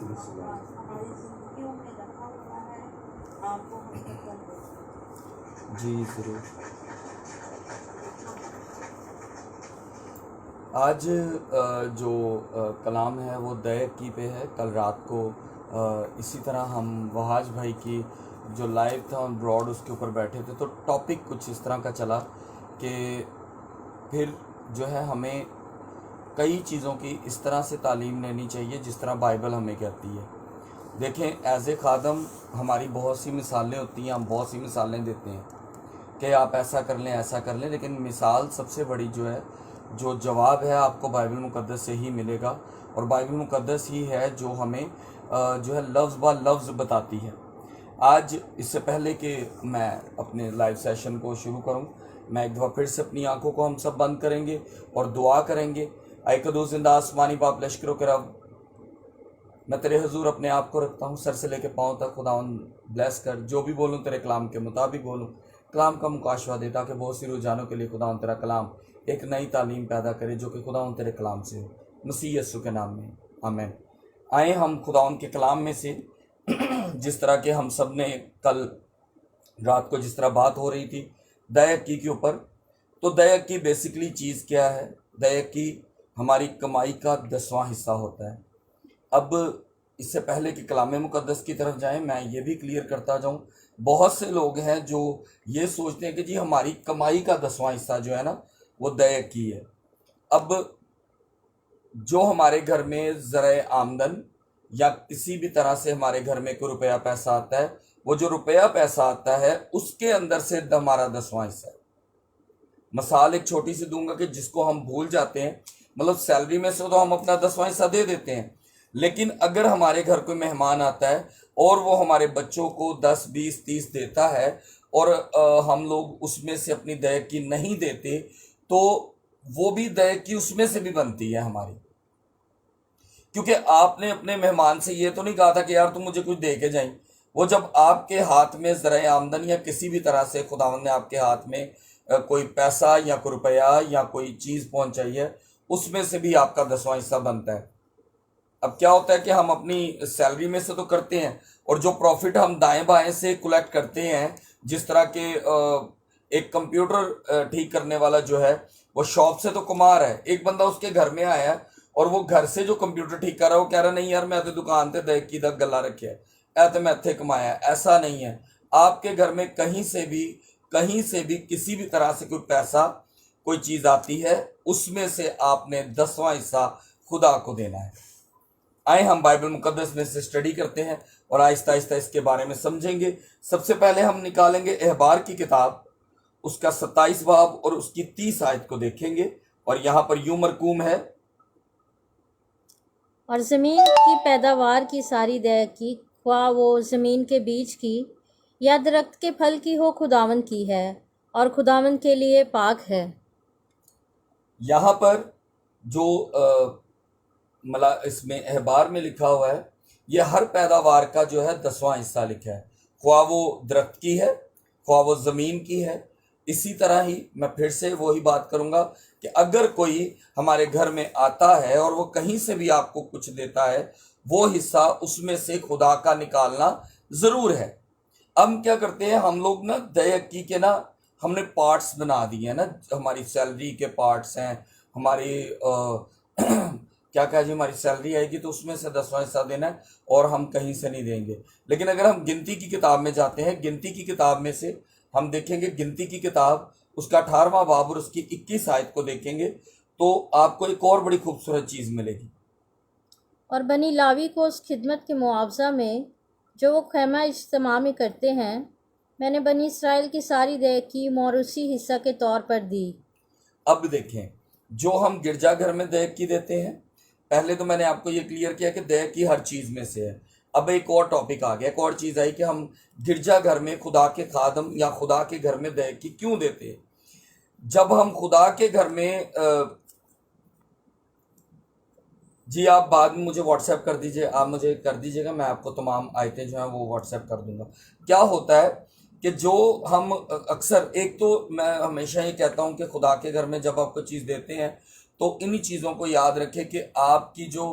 ہماری زندگیوں میں رکھا ہوا ہے، آپ کو ہم تک کر دیں۔ جی ضرور۔ آج جو کلام ہے وہ دے کی پہ ہے۔ کل رات کو اسی طرح ہم وہاج بھائی کی جو لائیو تھا آن براڈ اس کے اوپر بیٹھے تھے، تو ٹاپک کچھ اس طرح کا چلا کہ پھر جو ہے ہمیں کئی چیزوں کی اس طرح سے تعلیم لینی چاہیے جس طرح بائبل ہمیں کہتی ہے۔ دیکھیں ایز اے خادم ہماری بہت سی مثالیں ہوتی ہیں، ہم بہت سی مثالیں دیتے ہیں کہ آپ ایسا کر لیں ایسا کر لیں، لیکن مثال سب سے بڑی جو ہے، جو جواب ہے آپ کو بائبل مقدس سے ہی ملے گا، اور بائبل مقدس ہی ہے جو ہمیں جو ہے لفظ با لفظ بتاتی ہے۔ آج اس سے پہلے کہ میں اپنے لائیو سیشن کو شروع کروں، میں ایک دفعہ پھر سے اپنی آنکھوں کو ہم سب بند کریں گے اور دعا کریں گے۔ اے قدوس زندہ آسمانی باپ لشکروں کے رب، میں تیرے حضور اپنے آپ کو رکھتا ہوں، سر سے لے کے پاؤں تک۔ خداوند بلیس کر، جو بھی بولوں تیرے کلام کے مطابق بولوں، کلام کا مکاشفہ دے تاکہ بہت سی رجحانوں کے لیے خداوند تیرا کلام ایک نئی تعلیم پیدا کرے جو کہ خداوند تیرے کلام سے ہو، مسیح یسوع کے نام میں آمین۔ آئیں ہم خداوند کے کلام میں سے، جس طرح کہ ہم سب نے کل رات کو جس طرح بات ہو رہی تھی دیا کے اوپر، تو دیا کی بیسیکلی چیز کیا ہے؟ دیا کی ہماری کمائی کا 10واں حصہ ہوتا ہے۔ اب اس سے پہلے کہ کلام مقدس کی طرف جائیں، میں یہ بھی کلیئر کرتا جاؤں، بہت سے لوگ ہیں جو یہ سوچتے ہیں کہ جی ہماری کمائی کا 10واں حصہ جو ہے نا وہ دیا کی ہے۔ اب جو ہمارے گھر میں ذرائع آمدن یا کسی بھی طرح سے ہمارے گھر میں کوئی روپیہ پیسہ آتا ہے، وہ جو روپیہ پیسہ آتا ہے اس کے اندر سے ہمارا 10واں حصہ ہے۔ مثال ایک چھوٹی سی دوں گا کہ جس کو ہم بھول جاتے ہیں، مطلب سیلری میں سے تو ہم اپنا 10واں حصہ دے دیتے ہیں، لیکن اگر ہمارے گھر کوئی مہمان آتا ہے اور وہ ہمارے بچوں کو 10 20 30 دیتا ہے اور ہم لوگ اس میں سے اپنی دیکی نہیں دیتے، تو وہ بھی دیکی اس میں سے بھی بنتی ہے ہماری، کیونکہ آپ نے اپنے مہمان سے یہ تو نہیں کہا تھا کہ یار تم مجھے کچھ دے کے جائیں۔ وہ جب آپ کے ہاتھ میں ذرائع آمدن یا کسی بھی طرح سے خداوند نے آپ کے ہاتھ میں کوئی پیسہ یا کوئی روپیہ یا کوئی چیز پہنچائی ہے، اس میں سے بھی آپ کا 10واں حصہ بنتا ہے۔ اب کیا ہوتا ہے کہ ہم اپنی سیلری میں سے تو کرتے ہیں، اور جو پروفٹ ہم دائیں بائیں سے کلیکٹ کرتے ہیں، جس طرح کہ ایک کمپیوٹر ٹھیک کرنے والا جو ہے وہ شاپ سے تو کما رہا ہے، ایک بندہ اس کے گھر میں آیا ہے اور وہ گھر سے جو کمپیوٹر ٹھیک کر رہا ہے وہ کہہ رہا نہیں یار میں تو دکان تے دیکھ کی تک گلا رکھے ہے، اے تو میں اتھے کمایا ہے۔ ایسا نہیں ہے، آپ کے گھر میں کہیں سے بھی کسی بھی طرح سے کوئی پیسہ کوئی چیز آتی ہے، اس میں سے آپ نے 10واں حصہ خدا کو دینا ہے۔ آئیں ہم بائبل مقدس میں سے اسٹڈی کرتے ہیں اور آہستہ آہستہ اس کے بارے میں سمجھیں گے۔ سب سے پہلے ہم نکالیں گے احبار کی کتاب، اس کا 27 باب اور اس کی 30 آیت کو دیکھیں گے، اور یہاں پر یوں مرقوم ہے، اور زمین کی پیداوار کی ساری دے کی، خواہ وہ زمین کے بیج کی یا درخت کے پھل کی ہو، خداوند کی ہے اور خداوند کے لیے پاک ہے۔ یہاں پر جو اس میں احبار میں لکھا ہوا ہے، یہ ہر پیداوار کا جو ہے 10واں حصہ لکھا ہے، خواہ وہ درخت کی ہے خواہ وہ زمین کی ہے۔ اسی طرح ہی میں پھر سے وہی بات کروں گا کہ اگر کوئی ہمارے گھر میں آتا ہے اور وہ کہیں سے بھی آپ کو کچھ دیتا ہے، وہ حصہ اس میں سے خدا کا نکالنا ضرور ہے۔ ہم کیا کرتے ہیں، ہم لوگ نا دیکی کے نا ہم نے پارٹس بنا دیے ہیں نا، ہماری سیلری کے پارٹس ہیں، ہماری کیا کہا جی ہماری سیلری آئے گی تو اس میں سے 10واں حصہ دینا ہے اور ہم کہیں سے نہیں دیں گے۔ لیکن اگر ہم گنتی کی کتاب میں جاتے ہیں، گنتی کی کتاب میں سے ہم دیکھیں گے، گنتی کی کتاب اس کا 18واں باب اور اس کی 21 آیت کو دیکھیں گے تو آپ کو ایک اور بڑی خوبصورت چیز ملے گی۔ اور بنی لاوی کو اس خدمت کے معاوضہ میں جو وہ خیمہ اجتماع میں کرتے ہیں، میں نے بنی اسرائیل کی ساری دے کی موروثی حصہ کے طور پر دی۔ اب دیکھیں، جو ہم گرجا گھر میں دیک کی دیتے ہیں، پہلے تو میں نے آپ کو یہ کلیئر کیا کہ دیک کی ہر چیز میں سے ہے۔ اب ایک اور ٹاپک آ گیا، ایک اور چیز آئی کہ ہم گرجا گھر میں خدا کے خادم یا خدا کے گھر میں دیک کی کیوں دیتے ہیں۔ جب ہم خدا کے گھر میں جی آپ بعد میں مجھے واٹس ایپ کر دیجئے، آپ مجھے کر دیجئے گا، میں آپ کو تمام آیتیں جو ہیں وہ واٹس ایپ کر دوں گا۔ کیا ہوتا ہے کہ جو ہم اکثر، ایک تو میں ہمیشہ یہ کہتا ہوں کہ خدا کے گھر میں جب آپ کو چیز دیتے ہیں تو انہی چیزوں کو یاد رکھیں کہ آپ کی جو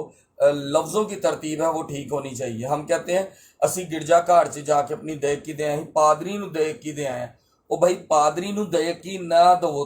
لفظوں کی ترتیب ہے وہ ٹھیک ہونی چاہیے. ہم کہتے ہیں اسی گرجا گھر 'ਚ ਜਾ ਕੇ ਆਪਣੀ ਦੇਇਕੀ ਦੇ ਆਏ, ਪਾਦਰੀ ਨੂੰ ਦੇਇਕੀ ਦੇ ਆਏ. ਉਹ ਭਾਈ ਪਾਦਰੀ ਨੂੰ ਦੇਇਕੀ ਨਾ ਦਵੋ,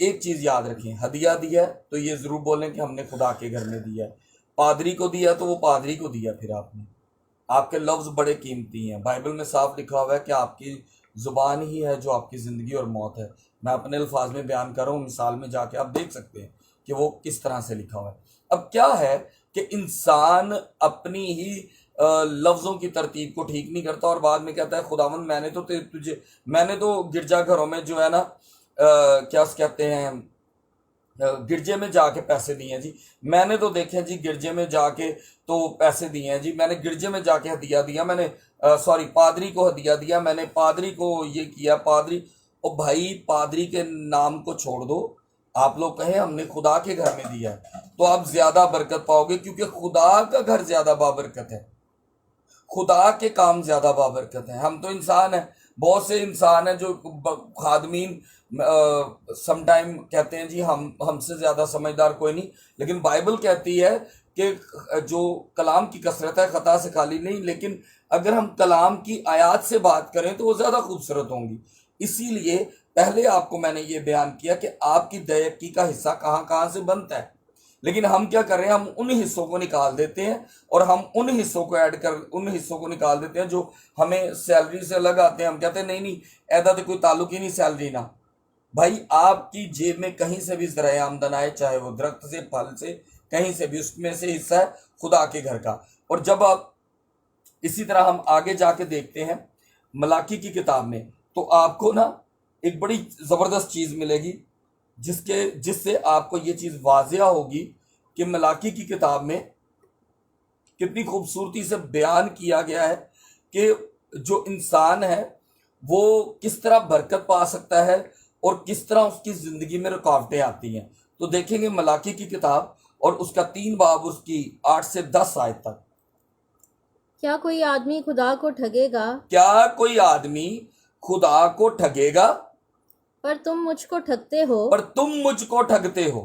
ایک چیز یاد رکھیں, ہدیہ دیا ہے تو یہ ضرور بولیں کہ ہم نے خدا کے گھر میں دیا ہے. پادری کو دیا تو وہ پادری کو دیا. پھر آپ نے, آپ کے لفظ بڑے قیمتی ہیں. بائبل میں صاف لکھا ہوا ہے کہ آپ کی زبان ہی ہے جو آپ کی زندگی اور موت ہے. میں اپنے الفاظ میں بیان کر رہا ہوں, مثال میں جا کے آپ دیکھ سکتے ہیں کہ وہ کس طرح سے لکھا ہوا ہے. اب کیا ہے کہ انسان اپنی ہی لفظوں کی ترتیب کو ٹھیک نہیں کرتا اور بعد میں کہتا ہے خداوند میں نے تو گرجا گھروں میں جو ہے نا کیا کہتے ہیں, گرجے میں جا کے پیسے دیے ہیں جی, میں نے تو دیکھیں جی گرجے میں جا کے تو پیسے دیے ہیں جی, میں نے گرجے میں جا کے ہدیہ دیا, میں نے پادری کو ہدیہ دیا, میں نے پادری کو یہ کیا. پادری, او بھائی پادری کے نام کو چھوڑ دو, آپ لوگ کہیں ہم نے خدا کے گھر میں دیا ہے تو آپ زیادہ برکت پاؤ گے, کیونکہ خدا کا گھر زیادہ بابرکت ہے, خدا کے کام زیادہ بابرکت ہیں. ہم تو انسان ہیں, بہت سے انسان ہیں جو خادمین سم ٹائم کہتے ہیں جی ہم سے زیادہ سمجھدار کوئی نہیں, لیکن بائبل کہتی ہے کہ جو کلام کی کثرت ہے خطا سے خالی نہیں, لیکن اگر ہم کلام کی آیات سے بات کریں تو وہ زیادہ خوبصورت ہوں گی. اسی لیے پہلے آپ کو میں نے یہ بیان کیا کہ آپ کی دیکی کا حصہ کہاں کہاں سے بنتا ہے, لیکن ہم کیا کر رہے ہیں, ہم ان حصوں کو نکال دیتے ہیں اور ہم ان حصوں کو نکال دیتے ہیں جو ہمیں سیلری سے الگ آتے ہیں. ہم کہتے ہیں نہیں ایدا تو کوئی تعلق ہی نہیں سیلری نہ. بھائی آپ کی جیب میں کہیں سے بھی ذرائع آمدن آئے, چاہے وہ درخت سے, پھل سے, کہیں سے بھی, اس میں سے حصہ ہے خدا کے گھر کا. اور جب آپ اسی طرح ہم آگے جا کے دیکھتے ہیں ملاکی کی کتاب میں, تو آپ کو نا ایک بڑی زبردست چیز ملے گی جس سے آپ کو یہ چیز واضح ہوگی کہ ملاکی کی کتاب میں کتنی خوبصورتی سے بیان کیا گیا ہے کہ جو انسان ہے وہ کس طرح برکت پا سکتا ہے اور کس طرح اس کی زندگی میں رکاوٹیں آتی ہیں. تو دیکھیں گے ملاکی کی کتاب اور اس کا 3 باب, اس کی 8 سے 10 آیت تک. کیا کوئی آدمی خدا کو ٹھگے گا؟ کیا کوئی آدمی خدا کو ٹھگے گا؟ پر تم مجھ کو ٹھگتے ہو. پر تم مجھ کو ٹھگتے ہو.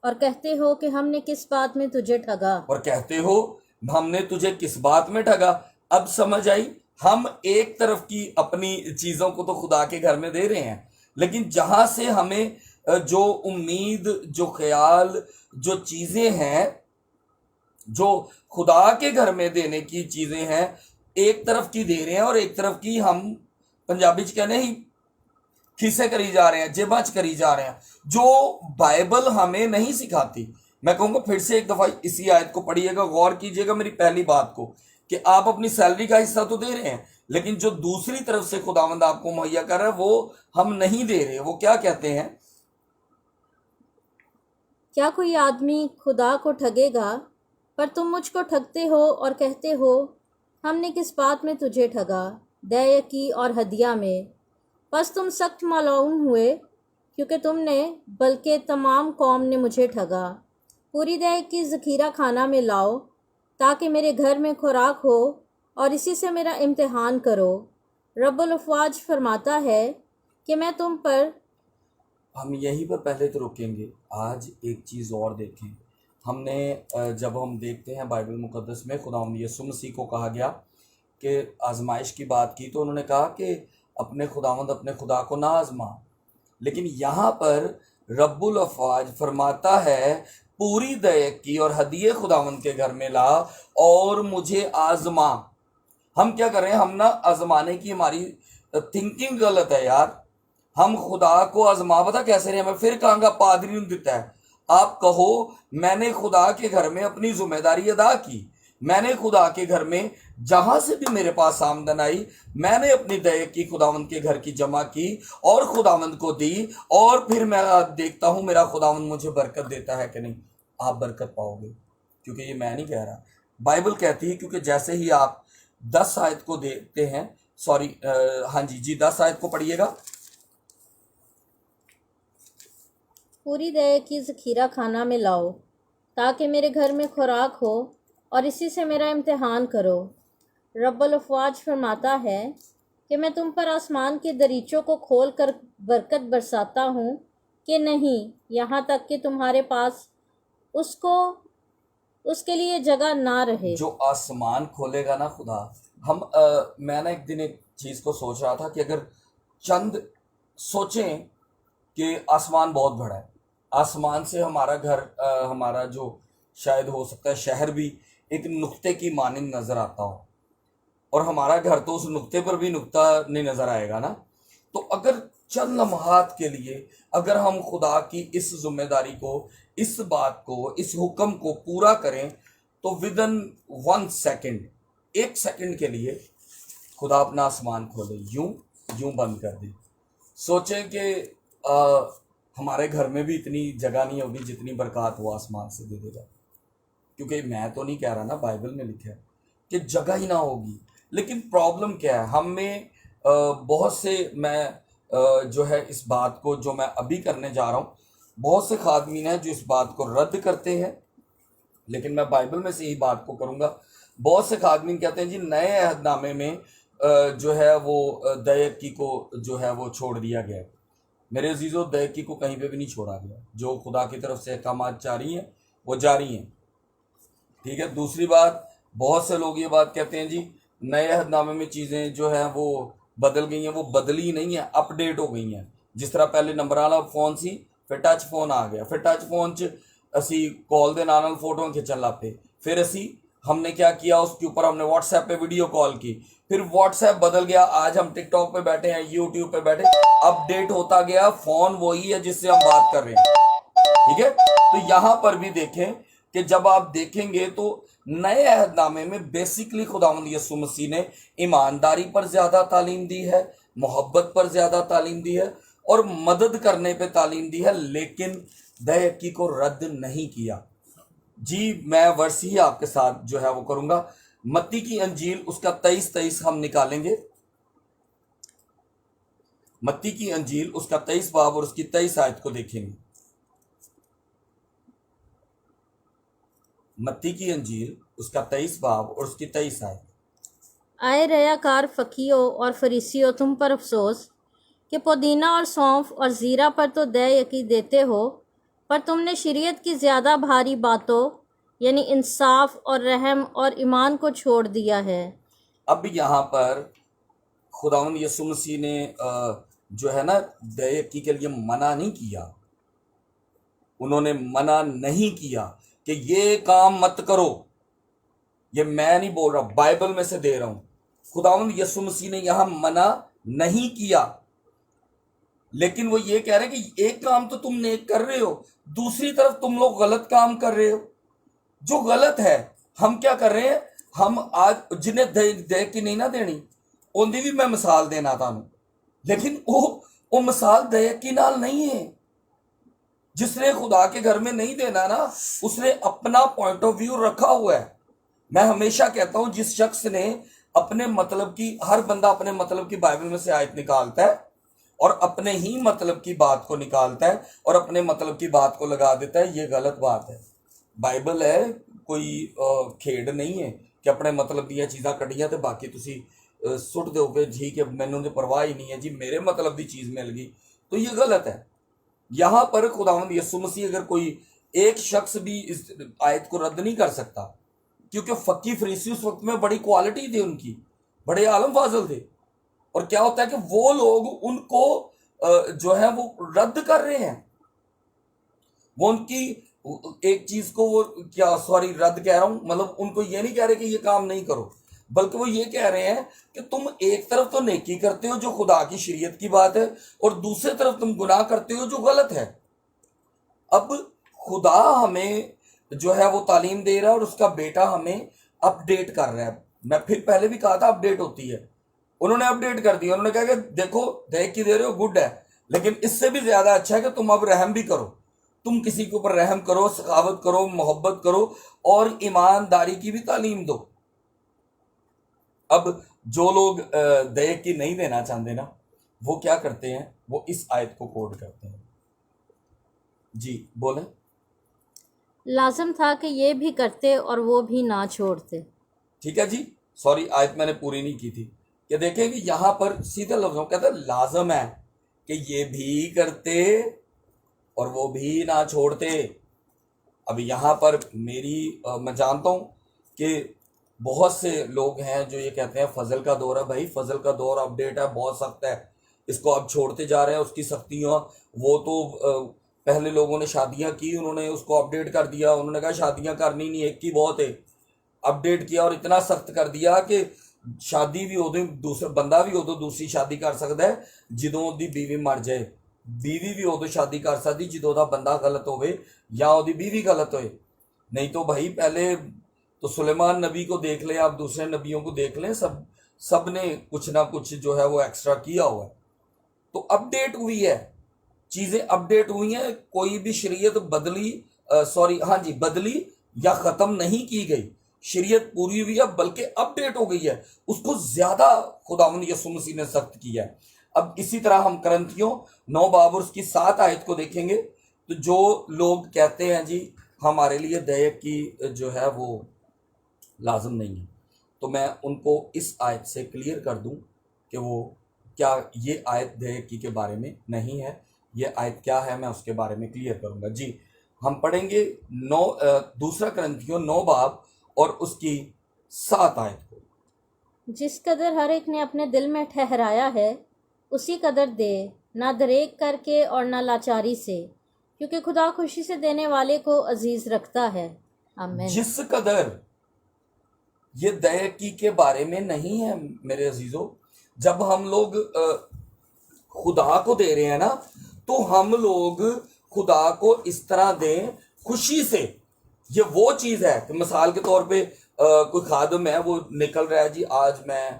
اور کہتے ہو کہ ہم نے کس بات میں تجھے ٹھگا. اور کہتے ہو ہم نے تجھے کس بات میں ٹھگا. اب سمجھ آئی, ہم ایک طرف کی اپنی چیزوں کو تو خدا کے گھر میں دے رہے ہیں, لیکن جہاں سے ہمیں جو امید, جو خیال, جو چیزیں ہیں جو خدا کے گھر میں دینے کی چیزیں ہیں, ایک طرف کی دے رہے ہیں اور ایک طرف کی ہم پنجابی چ کہنے ہی کھیسے کری جا رہے ہیں, جیباں کری جا رہے ہیں, جو بائبل ہمیں نہیں سکھاتی. میں کہوں گا پھر سے ایک دفعہ اسی آیت کو پڑھیے گا, غور کیجئے گا میری پہلی بات کو, کہ آپ اپنی سیلری کا حصہ تو دے رہے ہیں, لیکن جو دوسری طرف سے خداوند آپ کو مہیا کر رہا ہے وہ ہم نہیں دے رہے. وہ کیا کہتے ہیں؟ کیا کوئی آدمی خدا کو ٹھگے گا؟ پر تم مجھ کو ٹھگتے ہو اور کہتے ہو ہم نے کس بات میں تجھے ٹھگا, دیکی اور ہدیہ میں. بس تم سخت ملعون ہوئے کیونکہ تم نے بلکہ تمام قوم نے مجھے ٹھگا. پوری دیکی ذخیرہ خانہ میں لاؤ تاکہ میرے گھر میں خوراک ہو اور اسی سے میرا امتحان کرو. رب الافواج فرماتا ہے کہ میں تم پر. ہم یہیں پر پہلے تو رکیں گے. آج ایک چیز اور دیکھیں. ہم نے جب ہم دیکھتے ہیں بائبل مقدس میں خداوند یسوع مسیح کو کہا گیا کہ آزمائش کی بات کی, تو انہوں نے کہا کہ اپنے خداوند اپنے خدا کو نہ آزما. لیکن یہاں پر رب الافواج فرماتا ہے پوری دیکی اور ہدیے خداوند کے گھر میں لا اور مجھے آزما. ہم کیا کر رہے ہیں, ہم نا آزمانے کی ہماری تھنکنگ غلط ہے یار. ہم خدا کو آزما پتا کیسے رہے, ہمیں پھر کہاں گا پادری نے دیتا ہے. آپ کہو میں نے خدا کے گھر میں اپنی ذمہ داری ادا کی, میں نے خدا کے گھر میں جہاں سے بھی میرے پاس آمدن آئی میں نے اپنی دیکی خداوند کے گھر کی جمع کی اور خداوند کو دی, اور پھر میں دیکھتا ہوں میرا خداوند مجھے برکت دیتا ہے کہ نہیں. آپ برکت پاؤ گے, کیونکہ یہ میں نہیں کہہ رہا, بائبل کہتی ہے. کیونکہ جیسے ہی آپ 10 آیت کو دیکھتے ہیں. سوری ہاں جی 10 آیت کو پڑھیے گا. پوری دے کی ذخیرہ خانہ میں لاؤ تاکہ میرے گھر میں خوراک ہو اور اسی سے میرا امتحان کرو. رب الافواج فرماتا ہے کہ میں تم پر آسمان کے دریچوں کو کھول کر برکت برساتا ہوں کہ نہیں، یہاں تک کہ تمہارے پاس اس کے لیے جگہ نہ رہے. جو آسمان کھولے گا نا خدا، میں ایک دن ایک چیز کو سوچ رہا تھا کہ اگر چند سوچیں کہ آسمان بہت بڑا ہے، آسمان سے ہمارا گھر، ہمارا جو شاید ہو سکتا ہے شہر بھی ایک نقطے کی مانند نظر آتا ہو، اور ہمارا گھر تو اس نقطے پر بھی نقطہ نہیں نظر آئے گا نا. تو اگر چند لمحات کے لیے اگر ہم خدا کی اس ذمہ داری کو، اس بات کو، اس حکم کو پورا کریں تو ودن 1 سیکنڈ، 1 سیکنڈ کے لیے خدا اپنا آسمان کھولے، یوں بند کر دے. سوچیں کہ ہمارے گھر میں بھی اتنی جگہ نہیں ہوگی جتنی برکات وہ آسمان سے دے دے گا. کیونکہ میں تو نہیں کہہ رہا نا، بائبل میں لکھا ہے کہ جگہ ہی نہ ہوگی. لیکن پرابلم کیا ہے ہم میں؟ بہت سے، میں جو ہے اس بات کو جو میں ابھی کرنے جا رہا ہوں، بہت سے خادمین ہیں جو اس بات کو رد کرتے ہیں، لیکن میں بائبل میں سے ہی بات کو کروں گا. بہت سے خادمین کہتے ہیں جی نئے عہد نامے میں جو ہے وہ دیکی کو جو ہے وہ چھوڑ دیا گیا. میرے عزیزو، دیکی کو کہیں پہ بھی نہیں چھوڑا گیا. جو خدا کی طرف سے احکامات جاری ہیں وہ جاری ہیں. ٹھیک ہے. دوسری بات، بہت سے لوگ یہ بات کہتے ہیں جی نئے عہد نامے میں چیزیں جو ہیں وہ بدل گئی ہیں. وہ بدلی نہیں ہیں، اپ ڈیٹ ہو گئی ہیں. جس طرح پہلے نمبر والا فون سی، پھر ٹچ فون آ گیا. پھر ٹچ فون اسی کال دے نال فوٹو کھچن لگ پے. پھر ہم نے کیا کیا، اس کے اوپر ہم نے واٹس ایپ پہ ویڈیو کال کی. پھر واٹس ایپ بدل گیا، آج ہم ٹک ٹاک پہ بیٹھے ہیں، یوٹیوب پہ بیٹھے. اپ ڈیٹ ہوتا گیا. فون وہی ہے جس سے ہم بات کر رہے ہیں. ٹھیک ہے. تو یہاں پر بھی دیکھیں کہ جب آپ دیکھیں گے تو نئے عہد نامے میں بیسیکلی خداوند یسوع مسیح نے ایمانداری پر زیادہ تعلیم دی ہے، محبت پر زیادہ تعلیم دی ہے، اور مدد کرنے پہ تعلیم دی ہے، لیکن دیکی کو رد نہیں کیا. جی میں ورس ہی آپ کے ساتھ جو ہے وہ کروں گا. متی کی انجیل اس کا 23 ہم نکالیں گے. متی کی انجیل اس کا 23 باب اور اس کی 23 آیت کو دیکھیں گے. متی کی انجیل اس کا 23 باب اور اس کی 23 آیت. آئے ریا کار فقیو اور فریسیو، تم پر افسوس کہ پودینہ اور سونف اور زیرہ پر تو دے یقی دیتے ہو، پر تم نے شریعت کی زیادہ بھاری باتوں یعنی انصاف اور رحم اور ایمان کو چھوڑ دیا ہے. اب یہاں پر خداوند یسوع مسیح نے جو ہے نا دے یقی کے لیے منع نہیں کیا. انہوں نے منع نہیں کیا کہ یہ کام مت کرو. یہ میں نہیں بول رہا، بائبل میں سے دے رہا ہوں. خداوند یسوع مسیح نے یہاں منع نہیں کیا، لیکن وہ یہ کہہ رہے ہیں کہ ایک کام تو تم نیک کر رہے ہو، دوسری طرف تم لوگ غلط کام کر رہے ہو. جو غلط ہے ہم کیا کر رہے ہیں؟ ہم آج جنہیں دے کی نہیں نہ دینی ان دی بھی میں مثال دینا تھا، لیکن وہ مثال دے کی نال نہیں ہے. جس نے خدا کے گھر میں نہیں دینا نا، اس نے اپنا پوائنٹ آف ویو رکھا ہوا ہے. میں ہمیشہ کہتا ہوں جس شخص نے اپنے مطلب کی، ہر بندہ اپنے مطلب کی بائبل میں سے آیت نکالتا ہے اور اپنے ہی مطلب کی بات کو نکالتا ہے اور اپنے مطلب کی بات کو لگا دیتا ہے، یہ غلط بات ہے. بائبل ہے، کوئی کھیڈ نہیں ہے کہ اپنے مطلب دیا چیزاں کٹیاں تو باقی تسی سٹ دو گے جی کہ مینوں نے پرواہ ہی نہیں ہے جی میرے مطلب دی چیز مل گئی. تو یہ غلط ہے. یہاں پر خداوند یسوع مسیح اگر کوئی ایک شخص بھی اس آیت کو رد نہیں کر سکتا، کیونکہ فقی فریسی اس وقت میں بڑی کوالٹی تھی، ان کی بڑے عالم فاضل تھے. اور کیا ہوتا ہے کہ وہ لوگ ان کو جو ہے وہ رد کر رہے ہیں. وہ ان کی ایک چیز کو وہ کیا رد کہہ رہا ہوں، مطلب ان کو یہ نہیں کہہ رہے کہ یہ کام نہیں کرو، بلکہ وہ یہ کہہ رہے ہیں کہ تم ایک طرف تو نیکی کرتے ہو جو خدا کی شریعت کی بات ہے، اور دوسری طرف تم گناہ کرتے ہو جو غلط ہے. اب خدا ہمیں جو ہے وہ تعلیم دے رہا ہے اور اس کا بیٹا ہمیں اپ ڈیٹ کر رہا ہے. میں پھر پہلے بھی کہا تھا اپ ڈیٹ ہوتی ہے. انہوں نے اپ ڈیٹ کر دیا. انہوں نے کہا کہ دیکھو دیکھ کی دے رہے ہو، گڈ ہے، لیکن اس سے بھی زیادہ اچھا ہے کہ تم اب رحم بھی کرو. تم کسی کے اوپر رحم کرو، سخاوت کرو، محبت کرو اور ایمانداری کی بھی تعلیم دو. اب جو لوگ دے کی نہیں دینا چاہتے نا، وہ کیا کرتے ہیں، وہ اس آیت کو کوٹ کرتے ہیں. جی بولیں. لازم تھا کہ یہ بھی کرتے اور وہ بھی نہ چھوڑتے. ٹھیک ہے جی، سوری آیت میں نے پوری نہیں کی تھی، کہ دیکھیں کہ یہاں پر سیدھے لفظوں کہتا ہے لازم ہے کہ یہ بھی کرتے اور وہ بھی نہ چھوڑتے. اب یہاں پر میں جانتا ہوں کہ بہت سے لوگ ہیں جو یہ کہتے ہیں فضل کا دور ہے. بھائی فضل کا دور اپڈیٹ ہے، بہت سخت ہے، اس کو اب چھوڑتے جا رہے ہیں. اس کی سختیاں، وہ تو پہلے لوگوں نے شادیاں کی، انہوں نے اس کو اپڈیٹ کر دیا، انہوں نے کہا شادیاں کرنی نہیں، ایک کی بہت ہے. اپڈیٹ کیا اور اتنا سخت کر دیا کہ شادی بھی ہو دوسرا بندہ بھی ہو تو دوسری شادی کر سکتا ہے جدوں دی بیوی مر جائے، بیوی بھی ہو تو شادی کر سکتی جدوں دا بندہ غلط ہوئے یا وہ دی بیوی غلط ہوئے. نہیں تو بھائی پہلے تو سلیمان نبی کو دیکھ لیں، آپ دوسرے نبیوں کو دیکھ لیں، سب نے کچھ نہ کچھ جو ہے وہ ایکسٹرا کیا ہوا ہے. تو اپڈیٹ ہوئی ہے، چیزیں اپڈیٹ ہوئی ہیں. کوئی بھی شریعت بدلی یا ختم نہیں کی گئی، شریعت پوری ہوئی ہے بلکہ اپڈیٹ ہو گئی ہے. اس کو زیادہ خداوند یسوع مسیح نے سخت کیا ہے. اب اسی طرح ہم کرنتھیوں 9 باب اور اس کی 7 آیت کو دیکھیں گے تو جو لوگ کہتے ہیں جی ہمارے لیے دیک کی جو ہے وہ لازم نہیں ہے، تو میں ان کو اس آیت سے کلیئر کر دوں کہ وہ کیا یہ آیت دیک کی کے بارے میں نہیں ہے. یہ آیت کیا ہے میں اس کے بارے میں کلیئر کروں گا. جی ہم پڑھیں گے دوسرا کرنتھیوں 9 باب اور اس کی 7 آیت کو. جس قدر ہر ایک نے اپنے دل میں ٹھہرایا ہے اسی قدر دے، نہ دریغ کر کے اور نہ لاچاری سے، کیونکہ خدا خوشی سے دینے والے کو عزیز رکھتا ہے. آمین. جس قدر، یہ دیکی کے بارے میں نہیں ہے میرے عزیزو. جب ہم لوگ خدا کو دے رہے ہیں نا تو ہم لوگ خدا کو اس طرح دیں خوشی سے. یہ وہ چیز ہے کہ مثال کے طور پہ کوئی خادم ہے، وہ نکل رہا ہے، جی آج میں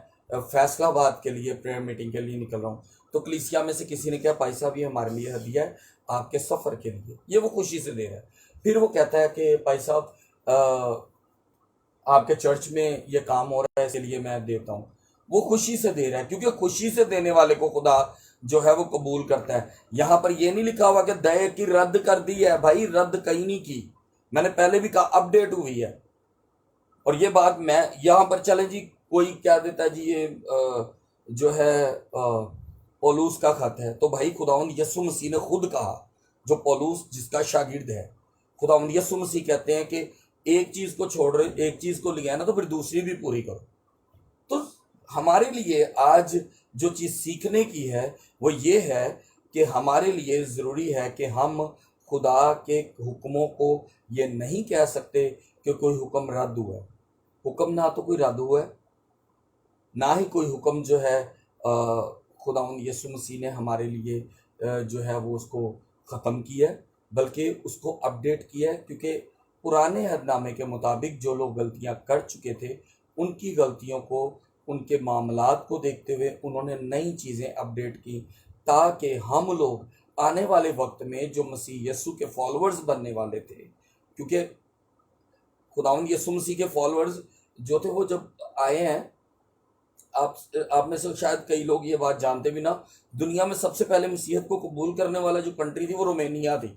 فیصلہ آباد کے لیے پریئر میٹنگ کے لیے نکل رہا ہوں، تو کلیسیا میں سے کسی نے کہا بھائی صاحب یہ ہمارے لیے ہدیہ ہے آپ کے سفر کے لیے. یہ وہ خوشی سے دے رہا ہے. پھر وہ کہتا ہے کہ بھائی صاحب آپ کے چرچ میں یہ کام ہو رہا ہے اس کے لیے میں دیتا ہوں. وہ خوشی سے دے رہا ہے کیونکہ خوشی سے دینے والے کو خدا جو ہے وہ قبول کرتا ہے. یہاں پر یہ نہیں لکھا ہوا کہ دے کی رد کر دی ہے. بھائی رد کہیں نہیں کی، میں نے پہلے بھی کہا اپڈیٹ ہوئی ہے. اور یہ بات میں یہاں پر چلیں جی کوئی کیا دیتا ہے جی یہ جو ہے پولوس کا خط ہے، تو بھائی خداوند یسوع مسیح نے خود کہا، جو پولوس جس کا شاگرد ہے، خداوند یسوع مسیح کہتے ہیں کہ ایک چیز کو چھوڑ رہے، ایک چیز کو لیا نا تو پھر دوسری بھی پوری کرو. تو ہمارے لیے آج جو چیز سیکھنے کی ہے وہ یہ ہے کہ ہمارے لیے ضروری ہے کہ ہم خدا کے حکموں کو یہ نہیں کہہ سکتے کہ کوئی حکم رد ہوا ہے. حکم نہ تو کوئی رد ہوا ہے، نہ ہی کوئی حکم جو ہے خداوند یسوع مسیح نے ہمارے لیے جو ہے وہ اس کو ختم کیا ہے، بلکہ اس کو اپڈیٹ کیا ہے. کیونکہ پرانے عہد نامے کے مطابق جو لوگ غلطیاں کر چکے تھے ان کی غلطیوں کو، ان کے معاملات کو دیکھتے ہوئے انہوں نے نئی چیزیں اپڈیٹ کی تاکہ ہم لوگ آنے والے وقت میں جو مسیح یسوع کے فالوورز بننے والے تھے، کیونکہ خداوند یسوع مسیح کے فالوورز جو تھے وہ جب آئے ہیں، آپ میں سے شاید کئی لوگ یہ بات جانتے بھی نہ، دنیا میں سب سے پہلے مسیحیت کو قبول کرنے والا جو کنٹری تھی وہ رومینیا تھی.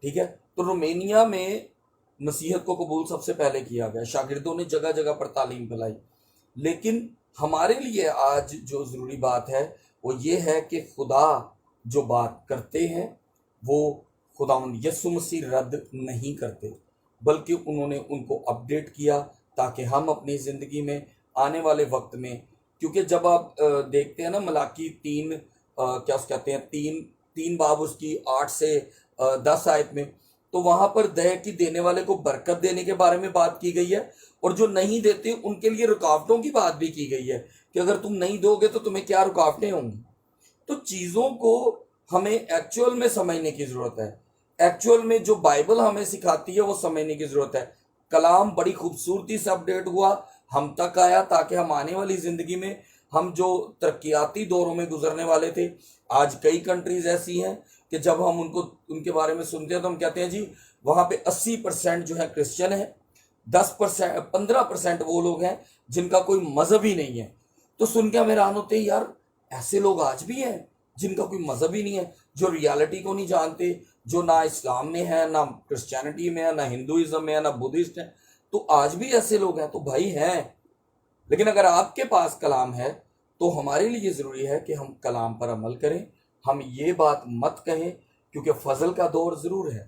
ٹھیک ہے، تو رومینیا میں مسیحیت کو قبول سب سے پہلے کیا گیا، شاگردوں نے جگہ جگہ پر تعلیم پھیلائی. لیکن ہمارے لیے آج جو ضروری بات ہے وہ یہ ہے کہ خدا جو بات کرتے ہیں وہ خداوند یسوع مسیح رد نہیں کرتے، بلکہ انہوں نے ان کو اپڈیٹ کیا تاکہ ہم اپنی زندگی میں آنے والے وقت میں، کیونکہ جب آپ دیکھتے ہیں نا ملاکی 3 کیا اس کہتے ہیں 3 باب اس کی 8 سے 10 آیت میں، تو وہاں پر دے کی دینے والے کو برکت دینے کے بارے میں بات کی گئی ہے، اور جو نہیں دیتے ان کے لیے رکاوٹوں کی بات بھی کی گئی ہے کہ اگر تم نہیں دو گے تو تمہیں کیا رکاوٹیں ہوں گی. تو چیزوں کو ہمیں ایکچوئل میں سمجھنے کی ضرورت ہے. ایکچوئل میں جو بائبل ہمیں سکھاتی ہے وہ سمجھنے کی ضرورت ہے. کلام بڑی خوبصورتی سے اپڈیٹ ہوا، ہم تک آیا تاکہ ہم آنے والی زندگی میں، ہم جو ترقیاتی دوروں میں گزرنے والے تھے، آج کئی کنٹریز ایسی ہیں کہ جب ہم ان کے بارے میں سنتے ہیں تو ہم کہتے ہیں جی وہاں پہ 80% جو ہے کرسچن ہیں، 10% 15% وہ لوگ ہیں جن کا کوئی مذہب ہی نہیں ہے. تو سن کے ہمیں حیران ہوتے ہیں یار ایسے لوگ آج بھی ہیں جن کا کوئی مذہب ہی نہیں ہے, جو ریالٹی کو نہیں جانتے, جو نہ اسلام میں ہے, نہ کرسچینٹی میں ہے, نہ ہندوازم میں ہے, نہ بدھسٹ ہے. تو آج بھی ایسے لوگ ہیں. تو بھائی ہیں, لیکن اگر آپ کے پاس کلام ہے تو ہمارے لیے ضروری ہے کہ ہم کلام پر عمل کریں. ہم یہ بات مت کہیں کیونکہ فضل کا دور ضرور ہے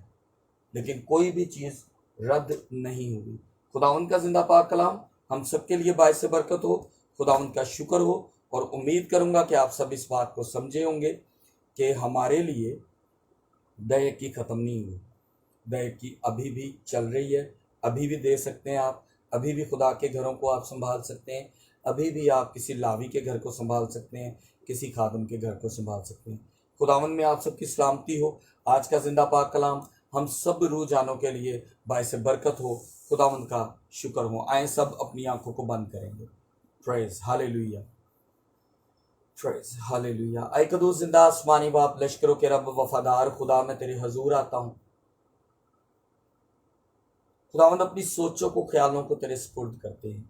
لیکن کوئی بھی چیز رد نہیں ہوگی. خداوند کا زندہ پاک کلام ہم سب کے لیے باعث برکت ہو. خداوند کا شکر ہو, اور امید کروں گا کہ آپ سب اس بات کو سمجھے ہوں گے کہ ہمارے لیے دے کی ختم نہیں ہوئی. دے کی ابھی بھی چل رہی ہے, ابھی بھی دے سکتے ہیں آپ, ابھی بھی خدا کے گھروں کو آپ سنبھال سکتے ہیں, ابھی بھی آپ کسی لاوی کے گھر کو سنبھال سکتے ہیں, کسی خادم کے گھر کو سنبھال سکتے ہیں. خداوند میں آپ سب کی سلامتی ہو. آج کا زندہ پاک کلام ہم سب روح جانوں کے لیے باعث برکت ہو. خداوند کا شکر ہو. آئیں سب اپنی آنکھوں کو بند کریں گے. پریز ہاللیلویا, پریز ہاللیلویا. اے قدوس زندہ آسمانی باپ, لشکروں کے رب وفادار خدا, میں تیرے حضور آتا ہوں. خداوند اپنی سوچوں کو, خیالوں کو تیرے سپرد کرتے ہیں,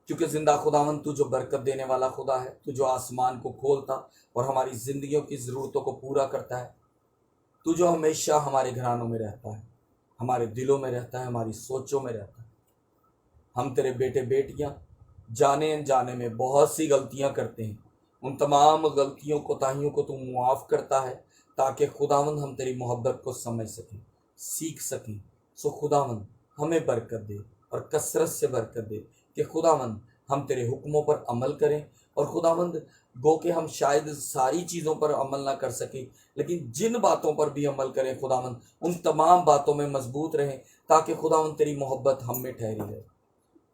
کیونکہ زندہ خداوند تو جو برکت دینے والا خدا ہے, تو جو آسمان کو کھولتا اور ہماری زندگیوں کی ضرورتوں کو پورا کرتا ہے, تو جو ہمیشہ ہمارے گھرانوں میں رہتا ہے, ہمارے دلوں میں رہتا ہے, ہماری سوچوں میں رہتا ہے. ہم تیرے بیٹے بیٹیاں جانے انجانے میں بہت سی غلطیاں کرتے ہیں. ان تمام غلطیوں کوتاہیوں کو تو معاف کرتا ہے تاکہ خداوند ہم تیری محبت کو سمجھ سکیں, سیکھ سکیں. سو خداوند ہمیں برکت دے اور کثرت سے برکت دے کہ خداوند ہم تیرے حکموں پر عمل کریں. اور خداوند گو کہ ہم شاید ساری چیزوں پر عمل نہ کر سکیں, لیکن جن باتوں پر بھی عمل کریں خداوند ان تمام باتوں میں مضبوط رہیں تاکہ خداوند تیری محبت ہم میں ٹھہری رہے.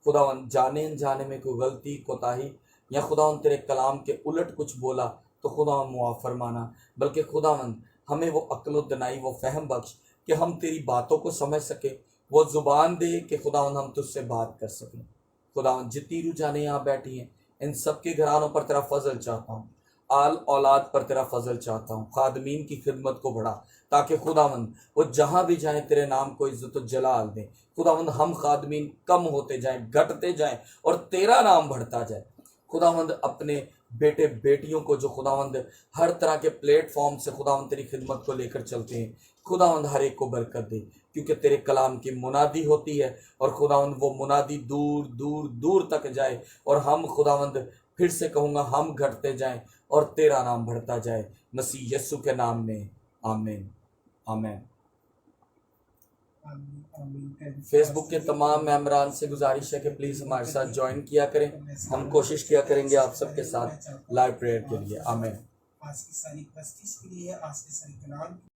خداوند جانے انجانے میں کوئی غلطی کوتاہی یا خداوند تیرے کلام کے الٹ کچھ بولا تو خداوند معاف فرمانا, بلکہ خداوند ہمیں وہ عقل و دانائی, وہ فہم بخش کہ ہم تیری باتوں کو سمجھ سکیں, وہ زبان دے کہ خداوند ہم تجھ سے بات کر سکیں. خداوند جتنی روح جانے یہاں بیٹھی ہیں ان سب کے گھرانوں پر تیرا فضل چاہتا ہوں, آل اولاد پر تیرا فضل چاہتا ہوں. خادمین کی خدمت کو بڑھا تاکہ خداوند وہ جہاں بھی جائیں تیرے نام کو عزت و جلال دیں. خداوند ہم خادمین کم ہوتے جائیں, گھٹتے جائیں اور تیرا نام بڑھتا جائے. خداوند اپنے بیٹے بیٹیوں کو جو خداوند ہر طرح کے پلیٹ فارم سے خداوند تیری خدمت کو لے کر چلتے ہیں, خداوند ہر ایک کو برکت دے, کیونکہ تیرے کلام کی منادی ہوتی ہے اور خداوند وہ منادی دور دور دور تک جائے, اور ہم خداوند پھر سے کہوں گا ہم گھٹتے جائیں اور تیرا نام بڑھتا جائے. مسیح یسوع کے نام میں آمین, آمین. فیس بک کے تمام ممبران سے گزارش ہے کہ پلیز ہمارے ساتھ جوائن کیا کریں. ہم کوشش کیا کریں گے آپ سب کے ساتھ لائیو پریئر کے لیے. آمین.